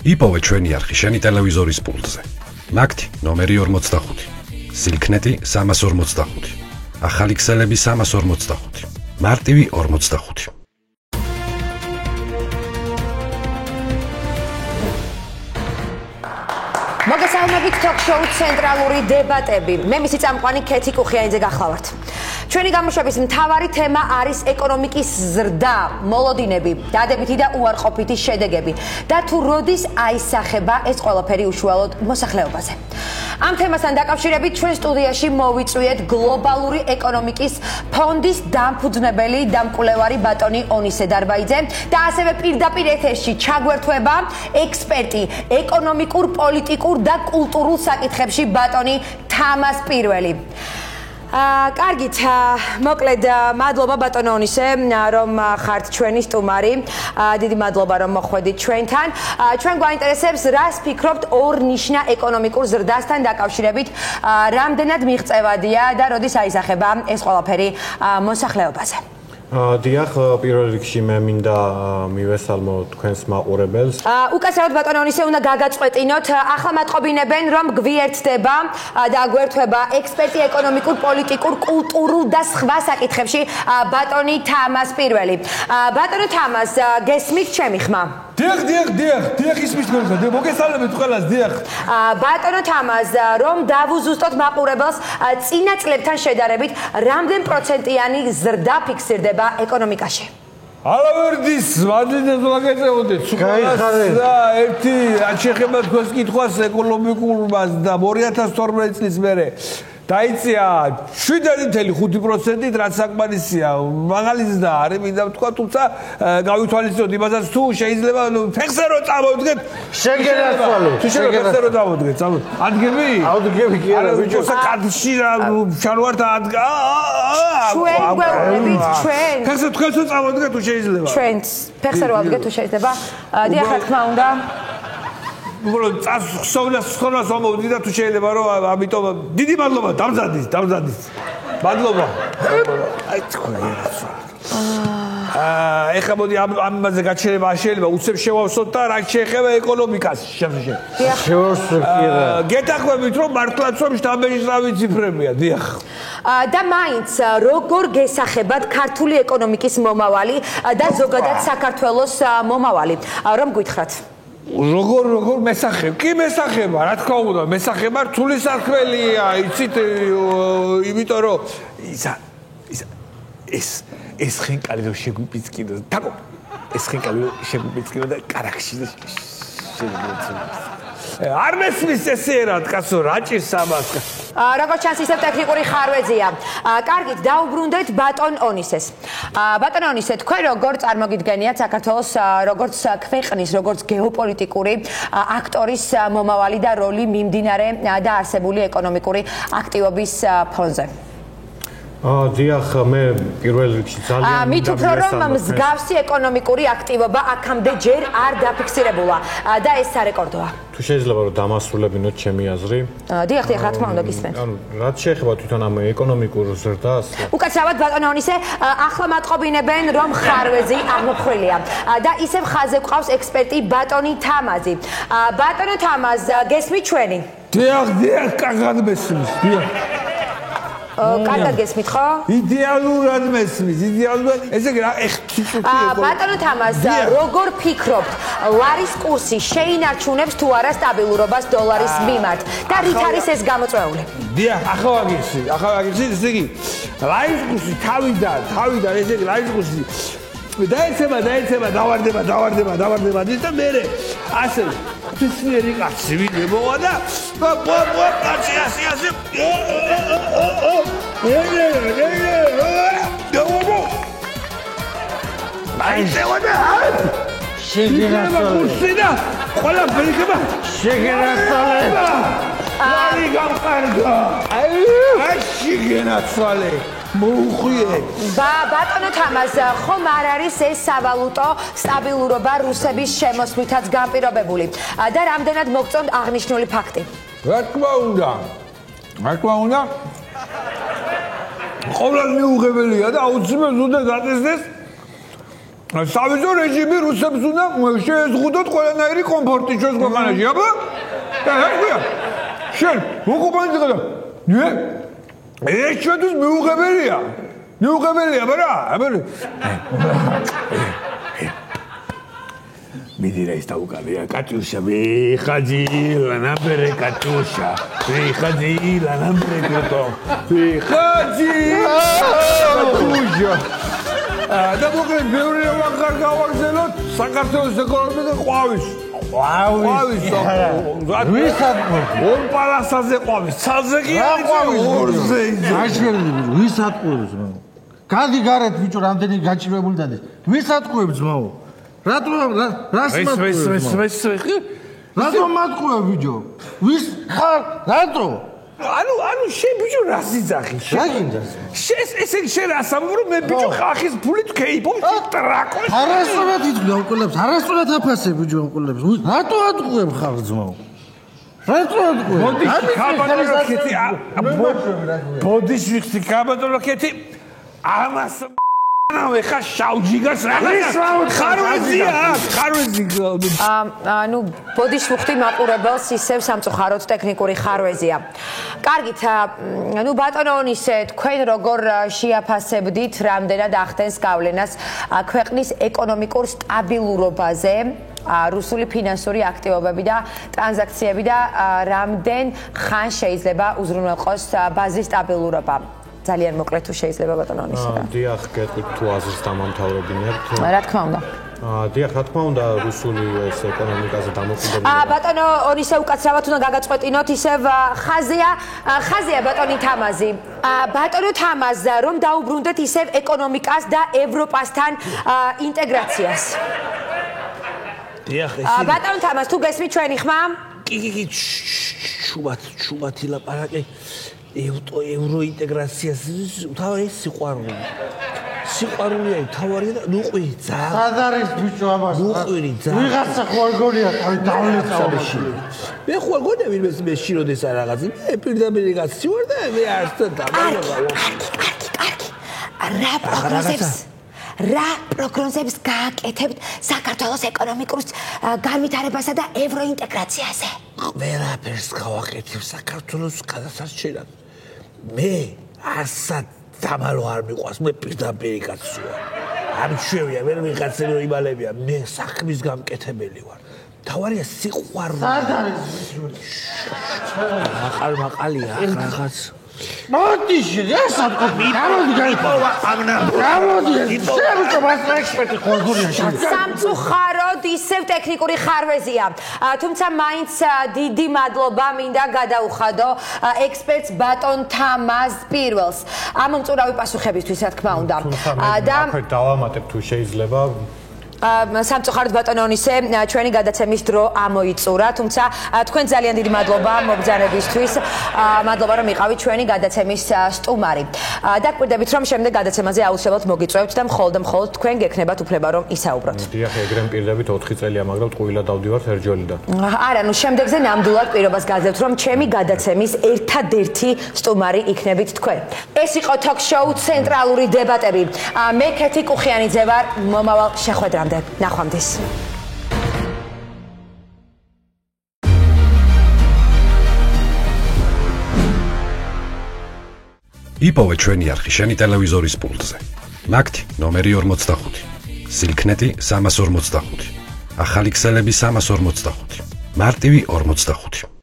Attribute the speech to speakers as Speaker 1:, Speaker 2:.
Speaker 1: იპოვე ჩვენი არხი შენი ტელევიზორის პულტზე. ნაკთი ნომერი 45. სილქნეტი 345. ახალი ქსელები 345. მარტივი 45.
Speaker 2: მოგესალმებით ток-შოუ ცენტრალური დებატები. მე მისი წამყვანი ქეთი კუხიანიძე გახლავართ. ჩვენი გამოშვების მთავარი თემა არის ეკონომიკის ზრდა, მოლოდინები, დადებითი და უარყოფითი შედეგები და თუ როდის აისახება ეს ყველაფერი უშუალოდ მოსახლეობაზე. ამ თემასთან დაკავშირებით ჩვენ სტუდიაში მოვიწვიეთ გლობალური ეკონომიკის ფონდის დამფუძნებელი და მკვლევარი ბატონი ონისე დარბაიძე და ასევე პირდაპირ ეთერში ჩაგვერთვება ექსპერტი ეკონომიკურ, პოლიტიკურ და კულტურულ საკითხებში ბატონი თამას პირველი. კარგით, მოკლედ მადლობა ბატონო ონისე, რომ ხართ ჩვენი სტუმარი. დიდი მადლობა რომ მოხვედით ჩვენთან. ჩვენ გვაინტერესებს რას ფიქრობთ ორნიშნა ეკონომიკურ ზრდასთან დაკავშირებით, რამდენად მიღწევადია და როდის აისახება ეს ყველაფერი მოსახლეობაზე.
Speaker 3: დიახ, პირველ რიგში მე მინდა მივესალმო თქვენს მაყურებელს.
Speaker 2: უკაცრავად ბატონო ონისე უნდა გაგაწყვეტინოთ, ახლა მატყობინებენ რომ გვიერთდება და გვერთვება ექსპერტი ეკონომიკურ, პოლიტიკურ, კულტურულ და სხვა საკითხებში ბატონი თამას პირველი. ბატონო თამას, გესმით ჩემი ხმა?
Speaker 4: დიახ, ისმის თქვენს, მოგესალმებით ყველას, დიახ.
Speaker 2: ბატონო თამას, რომ დავუზუსტოთ მაყურებელს, წინა წლებთან შედარებით, რამდენ პროცენტიანი ზრდა ფიქსირდება ეკონომიკაში?
Speaker 4: ალავერდის მადლიდან ვაგეწეოდეთ.
Speaker 3: გაიხარეთ.
Speaker 4: და ერთი შეეხება თქვენს კითხვას ეკონომიკურობას და 2012 წლის მერე დაიწია 7.5%-ით, რაც საკმარისია. მაღალიც და არის, მინდა ვთქვა, თუმცა გავითვალისწინოთ იმასაც, თუ შეიძლება ფეხზე რო წამოვდგეთ,
Speaker 3: შეგენაცვალეთ.
Speaker 4: თუ შეიძლება ფეხზე რო წამოვდგეთ, ადგები?
Speaker 3: ავდგები კი არა,
Speaker 4: ბიჭო, კადრში ჩანვართ ადგა.
Speaker 2: ჩვენ გვეუბნებით ჩვენ.
Speaker 4: ფეხზე თქვენც რო წამოვდგეთ, თუ შეიძლება.
Speaker 2: ჩვენც ფეხზე რო ავდგეთ, თუ შეიძლება. დიახ, რა თქმა უნდა.
Speaker 4: უბრალოდ ხსოვნას ამოვიდი და თუ შეიძლება რომ ამიტომ დიდი მადლობა დამზადის. მადლობა. აი თქვენს. ეხლა მოდი ამაზე გაჩერება შეიძლება უცებ შევავსოთ და რა შეეხება ეკონომიკას შემდგომ. გეთახვებით რომ მართლაც რომ შტაბეჟრავი ციფრებია, დიახ.
Speaker 2: და მაინც როგორ გესახებათ ქართული ეკონომიკის მომავალი და ზოგადად საქართველოს მომავალი, რომ გითხრათ?
Speaker 4: როგორ მესახება? კი მესახება, რა თქმა უნდა, მესახება რთული საქმეა, იცით, იმიტომ რომ ეს ხენკალი რომ შეგვიპიცკინოს, თაკო, ეს ხენკალი რომ შეგვიპიცკინოს და კარაქში შეგვიწევს. არ მესმის ესე რა კაცო, რა ჭირს ამას?
Speaker 2: როგორც ჩანს, ისევ ტექნიკური ხარვეზია. კარგით, დაუბრუნდეთ ბატონ ონისეს. ბატონ ონისე, თქვენ როგორ წარმოგიდგენიათ საქართველოს როგორც ქვეყნის, როგორც გეოპოლიტიკური აქტორის მომავალი და როლი მიმდინარე და არსებული ეკონომიკური აქტივობის ფონზე?
Speaker 3: დიახ, მე პირველ რიგში ძალიან
Speaker 2: მით უფრო რომ მსგავსი ეკონომიკური აქტივობა აქამდე ჯერ არ დაფიქსირებულა და ეს სარეკორდოა.
Speaker 3: თუ შეიძლება რომ დამასრულებინოთ ჩემი აზრი.
Speaker 2: დიახ, რა თქმა უნდა გისმენთ.
Speaker 3: ანუ რაც შეეხება თვითონ ამ ეკონომიკურ ზრდას.
Speaker 2: უკაცრავად ბატონო ონისე, ახლა მატყობინებენ რომ ხარვეზი აღმოფხრილია და ისევ ხაზზე გვყავს ექსპერტი ბატონი თამაზი. ბატონო თამაზ, გესმით ჩვენი?
Speaker 4: დიახ, კარგად მესმის, დიახ.
Speaker 2: კარგად გესმით ხო?
Speaker 4: იდეალურად მესმის, იდეალურად. ესე იგი რა
Speaker 2: ბატონო თამაზ, როგორ ფიქრობთ, ლარის კურსი შეინარჩუნებს თუ არა სტაბილურობას დოლარის მიმართ და რით არის ეს გამოწვეული?
Speaker 4: დიახ, ახლა ვაგიხსნი, ესე იგი ლარის კურსი თავიდან, ესე იგი ლარის კურსი დაეცემა, დავარდება და მე ასე ფისნიერი კაცი ვინმე მოვა და კაცი ასე შეგენაცვალე ყველა ფერიკება შეგენაცვალე ლარი გამყარდა აი შეგენაცვალე მოუხვიე.
Speaker 2: ბატონო თამაზ, ხომ არ არის ეს სავალუტო სტაბილურობა რუსების შემოსვლითაც განპირობებული და რამდენად მოგწონთ აღნიშნული ფაქტი?
Speaker 4: რა თქმა უნდა. ყოველ მიუღებელია და აუცილებლად უნდა გაწესდეს სავიზო რეჟიმი რუსებს უნდა შეეზღუდოთ ყველანაირი კომფორტი ჩვენს ქვეყანაში, აბა? შენ მოკუპანტი ხარ. ეს ჩვენთვის მიუღებელია. მიუღებელია, აბა? Midira esta ucabia, Katusha, Vijaji, la nambre Katusha, Vijaji, la nambre Pluton, Vijaji, Katusha. Da porque Beuri va a cargar Barcelona, sacarse de Colombia, Juavis. Juavis. Un palazo de Juavis. Sazeki,
Speaker 5: ვისაც ყურებს მაო? გადი გარეთ ბიჭო, რამდენი გაჭირებული დადეს. ვისაც ყურებს მაო? რატომ მატყუე ბიჭო? ვის ხარ? რატო?
Speaker 4: ანუ შენ ბიჭო რას იძახი? შენ ესე შენ ასამბრო მე ბიჭო ხახის ფულით ქეიპობ ტრაკო.
Speaker 5: არასწორად იწვია უკულებს, არასწორად აფასე ბიჭო უკულებს. რატო ატყუებ ხარ ძმაო? რატო ატყუებ?
Speaker 4: ბოდიში კაბატონოკეთი ამას ნავე ხა შაუჯიგას რაღაც ხარვეზი
Speaker 2: ანუ ბოდიშმუხტი მაყურებელს ისევ სამწუხაროდ ტექნიკური ხარვეზია. კარგით, ანუ ბატონონისე თქვენ როგორ შეაფასებდით რამდენად ახდენს გავლენას ქვეყნის ეკონომიკურ სტაბილურობაზე რუსული ფინანსური აქტივობები და ტრანზაქციები და რამდენ ხან შეიძლება უზრუნველყოს ბაზრის სტაბილურობა? ძალიან მოკლედ თუ შეიძლება ბატონონისა.
Speaker 3: დიახ, გეტყვით თუ აზრს დამამთავრებინებთ.
Speaker 2: რა თქმა უნდა.
Speaker 3: დიახ, რა თქმა უნდა, რუსული ეს ეკონომიკაზე დამოკიდებულება.
Speaker 2: ბატონო, ისე უკაცრავად უნდა გაგაწყვეტინოთ, ისევ ხაზია ბატონი თამაზი. ბატონო თამაზ, რომ დაუბრუნდეთ ისევ ეკონომიკას და ევროპასთან ინტეგრაციას.
Speaker 4: დიახ,
Speaker 2: ბატონო თამაზ, თუ გესმით ჩვენი ხმა?
Speaker 4: კი, ჩუბათ ილაპარაკე. ევროინტეგრაციას თავი სიყვარული. სიყვარულია თავარია და ნუყვი ძაღლი.
Speaker 5: სად არის ბიჭო ამას?
Speaker 4: ნუყვი ძაღლი.
Speaker 5: ვიღაცა ხوار გონია, თავი დავლეცავში.
Speaker 4: მე ხوار გონია ვინმეს მე შიროდეს რა რაღაც. მე პირდაპირ გაცი ვარ და მე არც დამალება. რა პროგნოზებს გააკეთებთ საქართველოს ეკონომიკურ განვითარებასა და ევროინტეგრაციაზე? ყველაფერს გავაკეთებ საქართველოს გადასარჩენად. მე ასად დამალო არ მიყვას, მე პირდაპირ კაცი ვარ. არ მშვენია, ვერ ვიღაცები რომ იმალებია, მე საქმის გამკეთებელი ვარ. თავარია სიყვარული.
Speaker 5: სად არის?
Speaker 4: მაყალია რაღაც.
Speaker 5: მოდი შეასად ყოფილი. გამოდი გაიყვავა ამნა. გამოდი. შეიძლება მასა ექსპერტი ხორგურია.
Speaker 2: სამწუხაროდ ისევ ტექნიკური ხარვეზია. თუმცა მაინც დიდი მადლობა მინდა გადაუხადო ექსპერტს ბატონ თამაზ პირველს. ამ მომწურავი პასუხებისთვის, რა თქმა უნდა.
Speaker 3: და აქვე დავამატებ თუ შეიძლება.
Speaker 2: სამწუხაროდ ბატონონისე, ჩვენი გადაცემის დრო ამოიწურა, თუმცა თქვენ ძალიან დიდი მადლობა მობრძანებისთვის. მადლობა რომ იყავით ჩვენი გადაცემის სტუმარი. დაგვირდებით რომ შემდეგ გადაცემაზე აუცილებლად მოგიწვევთ და მხოლოდ თქვენ გექნებათ უფლება რომ ისაუბროთ.
Speaker 3: დიახ, ეგრე მპირდებით 4 წელია, მაგრამ ტყუილად დავდივართ ერჯოლიდან.
Speaker 2: არა, შემდეგზე ნამდვილად პირობას გაძლევთ რომ ჩემი გადაცემის ერთადერთი სტუმარი იქნებით თქვენ. ეს იყო ток-შოუ ცენტრალური დებატები. მე ქეთი კუხიანიძე ვარ, მომავალ შეხვედრამდე. ნახვამდის.
Speaker 1: იპოვე ჩვენი არხი შენი ტელევიზორის პულტზე. ნაკთი ნომერი 45. სილქნეტი 345. ახალი ქსელები 345. მარტივი 45.